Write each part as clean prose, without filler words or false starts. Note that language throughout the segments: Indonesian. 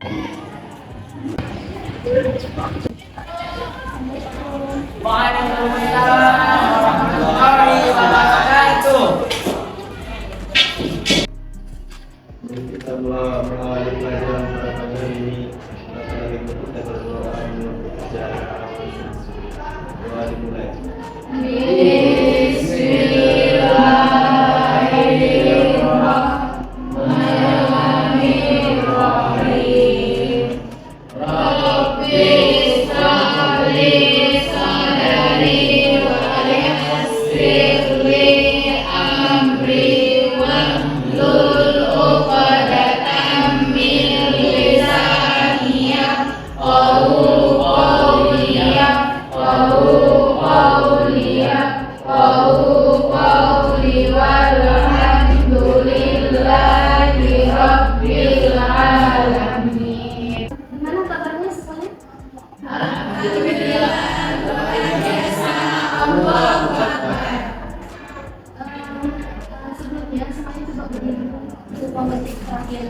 Waalaikumsalam warahmatullahi wabarakatuh. Kita mulai pelajaran pada pagi hari ini. Kita berdoa secara doa dimulai. Bismillahirrahmanirrahim. Rabbi sholli sadari wa yassir li amri wahlul 'uqdatam min lisani yafqahu qawli walhamdulillahi rabbil alamin. Gimana kabarnya semuanya? Alhamdulillah. Allahu Akbar. Sebelumnya semuanya coba berdiri untuk memetik terakhir.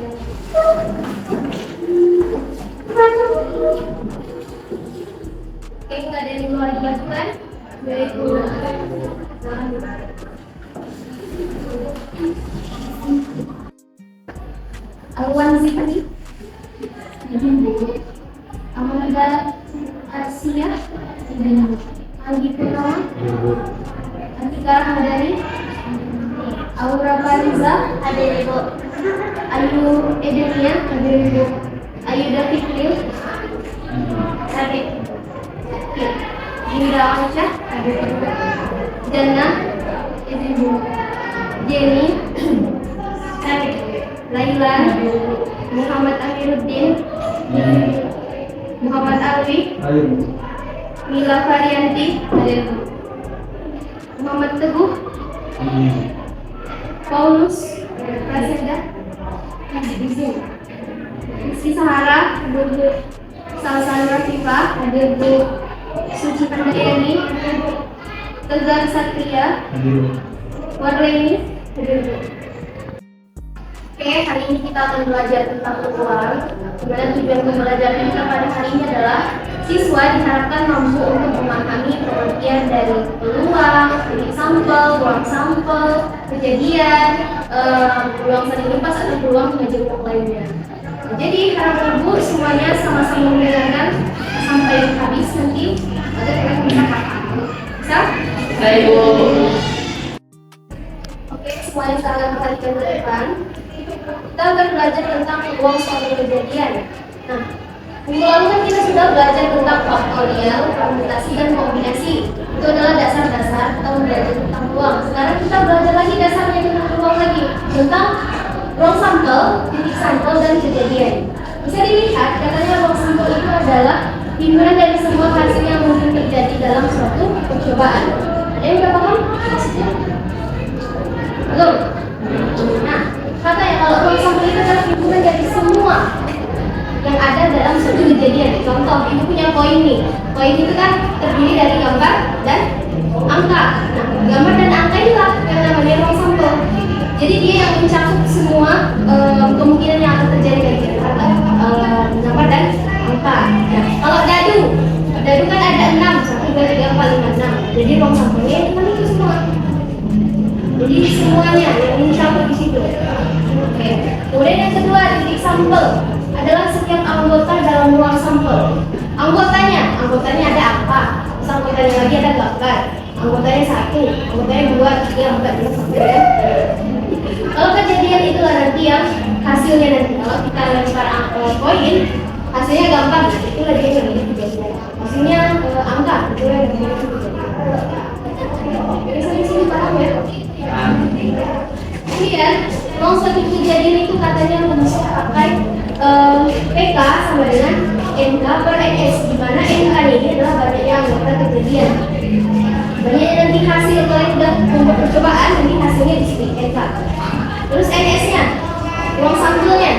Oke, nggak ada yang luar biasa kan? Baik. Alwan Zikri, Amanda Arsia, Anggi Purnomo, Andika Rahmadani, Aura Fariza, hadir Ibu. Ayu Edenia, hadir Ibu. Ayuda Fikri, hadir. Dinda Aisyah, hadir Ibu. Jannah, hadir Ibu. Jenny, hadir. Laila, Muhammad Amiruddin, Muhammad Alwi, Mila Varianti, hadir. Muhammad Teguh, Paulus Prasetya, hadir di sini. Rizky Sahara, hadir Bu. Salsan Rafifa, hadir Bu. Suci Pandayani, Tegar Satria, Warleni, hadir Bu. Oke, hari ini kita akan belajar tentang peluang. Dimana tujuan pembelajaran kita pada hari ini adalah siswa diharapkan mampu untuk memahami pengertian dari peluang, titik sampel, ruang sampel, kejadian, peluang saling lepas atau peluang mengajar pokok lainnya. Jadi harapan Ibu semuanya sama-sama mendengarkan sampai habis nanti agar kita bisa paham. Bisa? Ibu. Oke, semuanya sekarang perhatikan ke depan. Kita akan belajar tentang peluang suatu kejadian. Nah, minggu lalu kan kita sudah belajar tentang faktorial, permutasi, dan kombinasi. Itu adalah dasar-dasar kita belajar tentang peluang. Sekarang kita belajar lagi dasarnya tentang peluang lagi, tentang ruang sampel, titik sampel, dan kejadian. Bisa dilihat, katanya ruang sampel itu adalah himpunan dari semua hasil yang mungkin terjadi dalam suatu percobaan. Ada yang udah paham maksudnya? Belum? Nah, katanya kalau ruang sampel itu adalah himpunan dari semua yang ada dalam suatu kejadian. Contoh, ibu punya koin nih. Koin itu kan terdiri dari gambar dan angka. Nah, gambar dan angka inilah yang namanya ruang sampel. Jadi dia yang mencakup semua kemungkinan yang akan terjadi dari gambar dan angka. Nah, kalau dadu kan ada 6, 1, 2, 3, 4, 5, 6. Jadi ruang sampelnya itu semua. Jadi semuanya yang mencakup di situ. Oke. Kemudian yang kedua, titik sampel adalah setiap anggota dalam ruang sampel. Anggotanya ada apa? Terus anggotanya lagi ada gambar. Anggotanya 1, anggotanya 2, 3, 4, 5, sampai ya. Kalau kejadian itulah nanti yang hasilnya nanti. Kalau kita lempar koin, hasilnya gampang. Itulah dia yang menjadi kejadian. Hasilnya angka. Itulah yang menjadi kejadian. Jadi sampai sini paham ya? Kemudian, ruang suatu kejadian itu katanya bisa pakai PK sama dengan NK per NS, di mana NK ini adalah banyaknya anggota kejadian. Banyaknya nanti hasil kalau sudah membuat percobaan, nanti hasilnya di sini NK. Terus NS-nya, ruang sampelnya.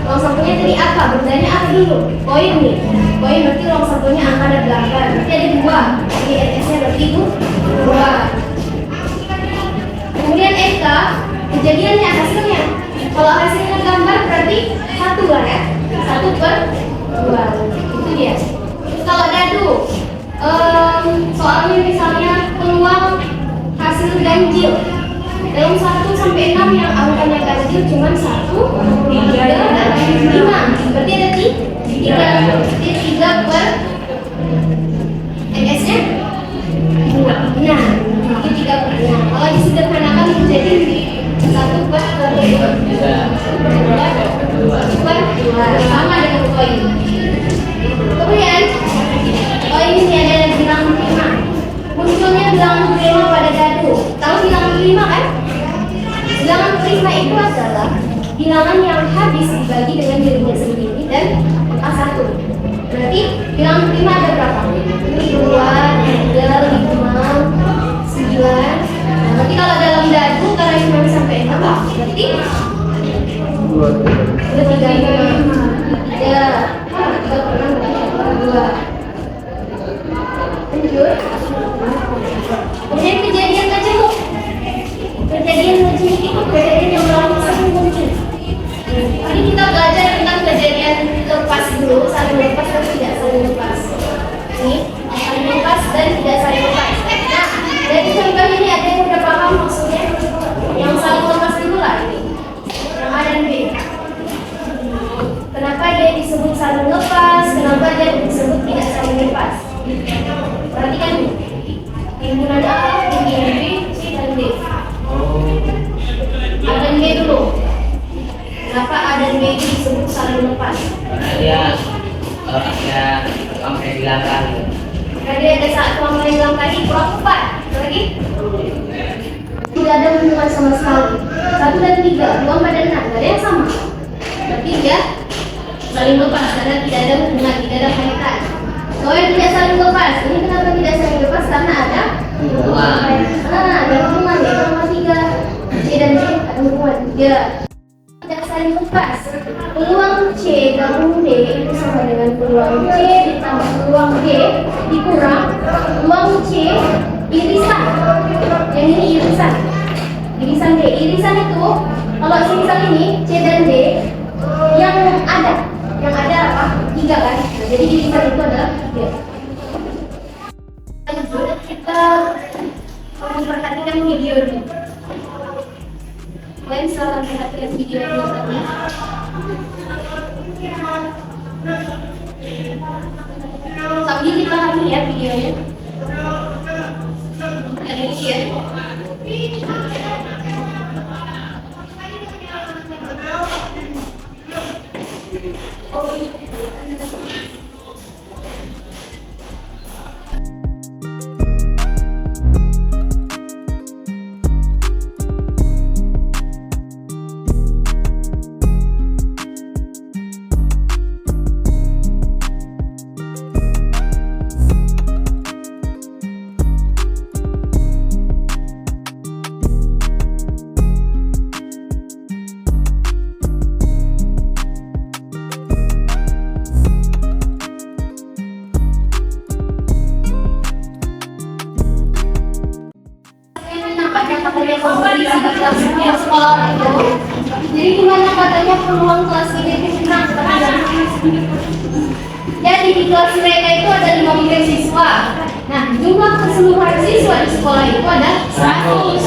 Ruang sampelnya dari apa? Bendanya apa dulu? Koin nih. Koin berarti ruang sampelnya angka dan 8. Berarti ada 2. Jadi NS-nya berarti itu 2. Kemudian NK, kejadiannya hasilnya. Kalau hasilnya gambar berarti 1 kan ya? 1 1/2. Itu dia. Kalau dadu, soalnya misalnya peluang hasil ganjil dalam 1 sampai 6 yang angkanya ganjil cuma 1, 3, dan 5. Berarti ada 3 per MS-nya 2. Nah, itu 3/6. Kalau disederhanakan menjadi 1/2. Sama dengan koin. Kemudian koin ini ada bilangan prima. Munculnya bilangan prima pada dadu. Tahu bilangan prima kan? Bilangan prima itu adalah bilangan yang habis dibagi dengan dirinya sendiri dan angka 1. Berarti bilangan prima ada berapa? 2, 3, 5, 9. Nanti kalau dalam dadu karena 5 sampai 6, berarti udah 35. Ya, 2. Lanjut. Kemudian kejadian majemuk. Kejadian majemuk itu kejadian yang berlaku sering mungkin. Tadi kita belajar tentang kejadian lepas dulu, saling lepas dan tidak saling lepas. Ini saling lepas dan tidak saling lepas. Nah, dari contoh ini ada yang udah paham maksudnya? Yang saling lepas dulu lah ini. Yang A dan B. Kenapa dia disebut saling lepas? Kenapa dia disebut tidak saling lepas? Perhatikan nih. Timbunan A, timbunan B, C, dan D. A dan B dulu. Kenapa A dan B itu disebut saling lepas? Dia ada angka bilang kali. Tadi ada satu angka yang bilang tadi kurang 4. Lagi? Tidak ada hubungan sama sekali. 1 dan 3, 2, 4 dan 6. Tidak ada yang sama. Berarti dia saling lepas karena tidak ada hubungan, tidak ada kaitan. Kalau yang tidak saling lepas, ini kenapa tidak saling lepas? Karena ada Hubungan. ada hubungan ya, sama 3. C dan D ada hubungan 3. Tidak saling lepas. Peluang C gabung D itu sama dengan peluang C ditambah peluang D dikurang peluang C irisan. Yang ini irisan. Irisan D. Irisan itu kalau misal ini C dan D yang ada apa? 3 kan? Nah, jadi irisan itu adalah 3. Lanjut kita memperhatikan video ini. Kalian silahkan perhatikan video ini tadi. Sambil dipahami ya videonya. Ada ini ya. Sekolah itu, jadi gimana katanya peluang kelas ini itu menang? Jadi di kelas mereka itu ada 50 siswa. Nah, jumlah keseluruhan siswa di sekolah itu ada 100.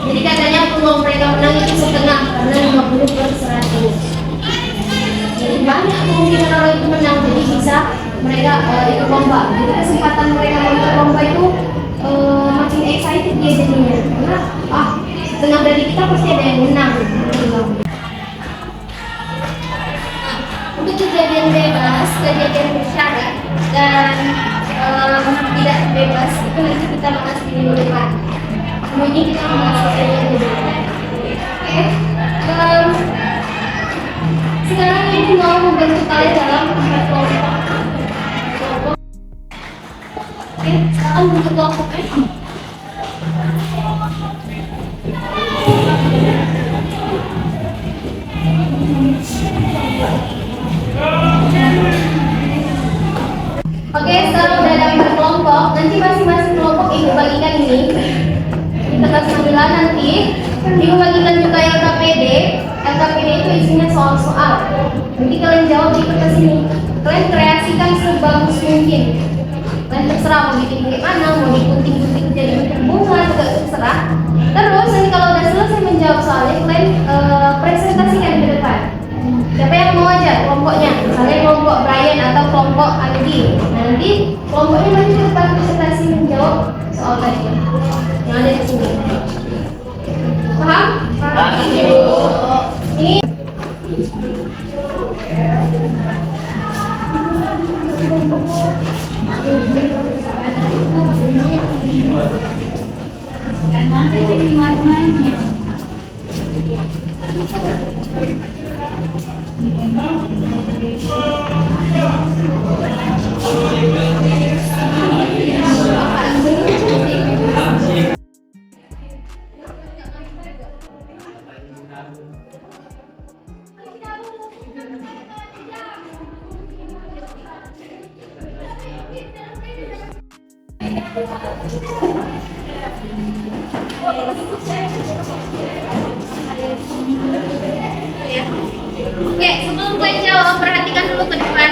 Jadi katanya peluang mereka menang itu setengah karena 50/100. Jadi banyak kemungkinan orang itu menang. Jadi bisa mereka ikut lomba. Jadi kesempatan mereka ikut lomba itu makin excited dia jadinya. Karena setengah dari kita pasti ada yang menang. Untuk kejadian bebas, kejadian bersyarat dan tidak bebas itu nanti kita bahas di minggu depan. Semuanya kita bahas kejadian bebas. Oke. Sekarang ibu mau membantu kalian dalam empat kelompok. Oke, sekarang bentuk kelompoknya. Oke, sekarang udah ada 4 kelompok. Nanti masing-masing kelompok ibu bagikan ini. Di kertas 9 nanti Dibagikan juga LKPD. LKPD itu isinya soal-soal. Nanti kalian jawab di kertas ini. Kalian kreasikan sebagus mungkin. Kalian terserah mau bikin kayak mana, mau digunting-gunting jadi bunga juga terserah. Terus nanti kalau udah selesai menjawab soalnya, kalian presentasikan ke depan. Siapa yang mau aja kelompoknya? Misalnya kelompok Brian atau kelompok Andi. Nanti kelompoknya maju ke depan presentasi menjawab soal tadi yang ada di sini. Paham? Paham. Ini oke, sebelum kalian jawab, perhatikan dulu ke depan.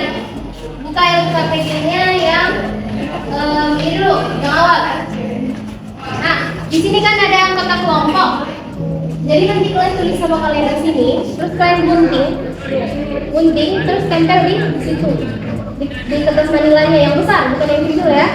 Buka LKPD-nya yang ini dulu, yang awal. Nah, di sini kan ada anggota kelompok. Jadi nanti kalian tulis sama kalian di sini, terus kalian gunting, terus tempel di situ. Di kertas manilanya yang besar, bukan yang kecil ya.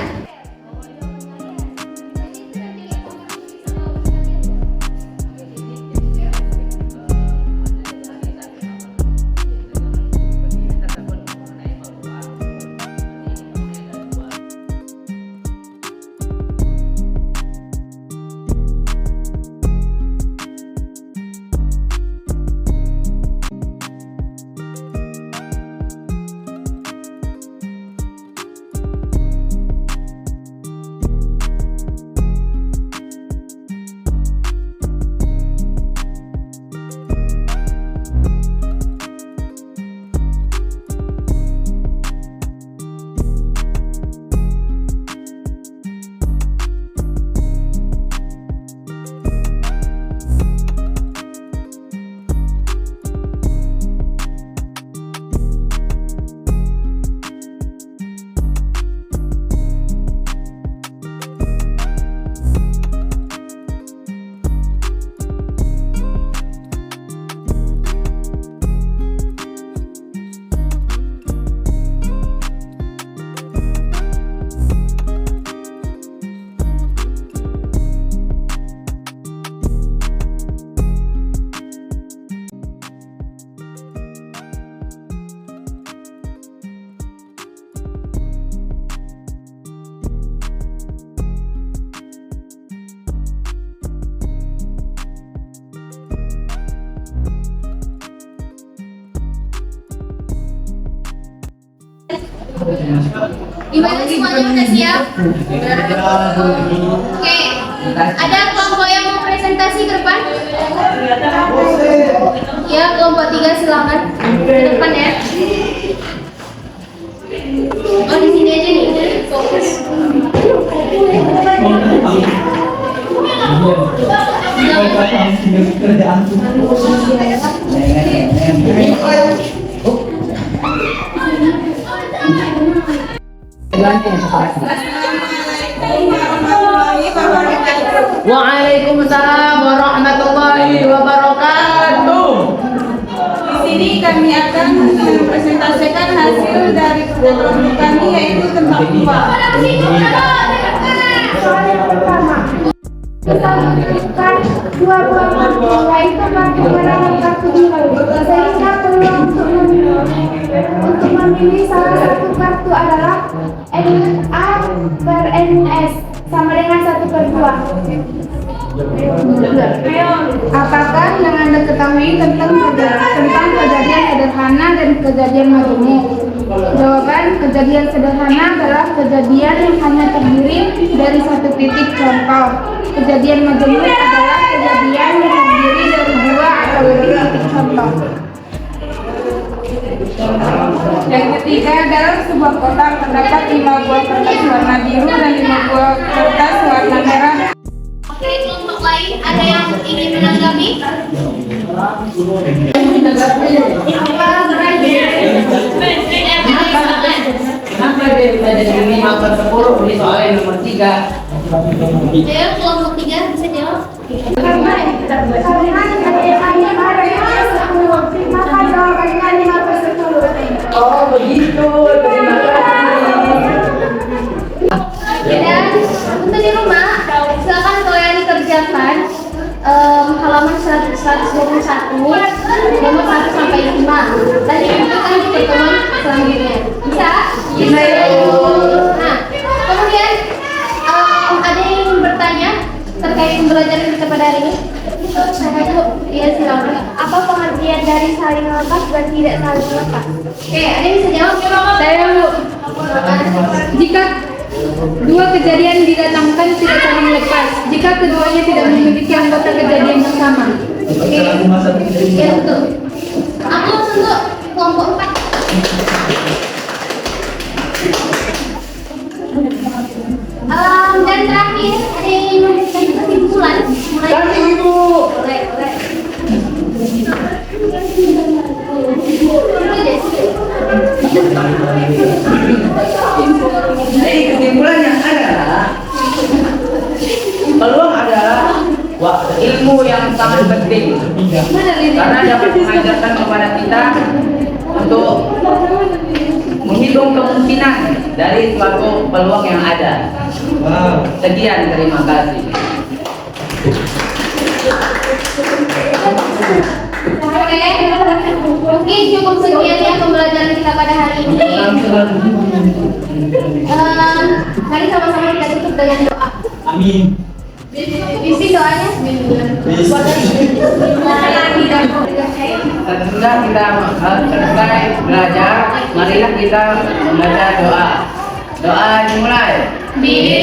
Gimana semuanya udah siap? Oke, ada kelompok yang mau presentasi ke depan? Ya, kelompok 3 silakan ke depan ya. Oh, di sini aja nih. Fokus. Waalaikumsalam warahmatullahi wabarakatuh. Di sini kami akan mempresentasikan hasil dari kerja kelompok kami, yaitu tentang buah. Kita membutuhkan 2 buah kartu, yaitu kartu merah dan kartu biru. Sehingga peluang untuk memilih salah satu kartu adalah NA/NS sama dengan 1/2. Apakah yang Anda ketahui tentang kejadian sederhana dan kejadian majemuk? Jawaban, kejadian sederhana adalah kejadian yang hanya terdiri dari satu titik. Contoh, kejadian majemuk adalah kejadian yang terdiri dari 2 atau lebih titik. Contoh. Yang ketiga, dalam sebuah kotak terdapat 5 buah kertas warna biru dan 5 buah kertas warna merah. Oke, kelompok lain ada yang ingin menanggapi? Kenapa dia bisa jadi 5 per 10? Ini soalnya nomor 3. Jawab kelompok 3 bisa jawab. Oh begitu, terima kasih. Dan untuk di rumah, silakan kalian dikerjakan halaman 121 nomor 1 sampai 5 dan dilanjutkan di pertemuan selanjutnya. Bisa? Bisa ya. Nah, kemudian ada yang ingin bertanya terkait pembelajaran kita pada hari ini? Iya, silakan. Apa pengertian dari saling lepas dan tidak saling lepas? Oke, ada yang bisa jawab? Saya dulu. Jika dua kejadian didatangkan tidak saling lepas, jika keduanya tidak memiliki anggota kejadian yang sama. Oke, ya betul. Aku langsung untuk kelompok 4. Dan terakhir ada yang ingin memberikan kesimpulan? Kasih ibu. Boleh. Jadi kesimpulannya adalah peluang adalah ilmu yang sangat penting karena dapat mengajarkan kepada kita untuk menghitung kemungkinan dari suatu peluang yang ada. Sekian, terima kasih. Oke, mungkin cukup sekian ya pembelajaran kita pada hari ini. Mari sama-sama kita tutup dengan doa. Amin. Pimpin doanya. Sesudah kita selesai belajar, marilah kita membaca doa. Doa dimulai. Bismillah.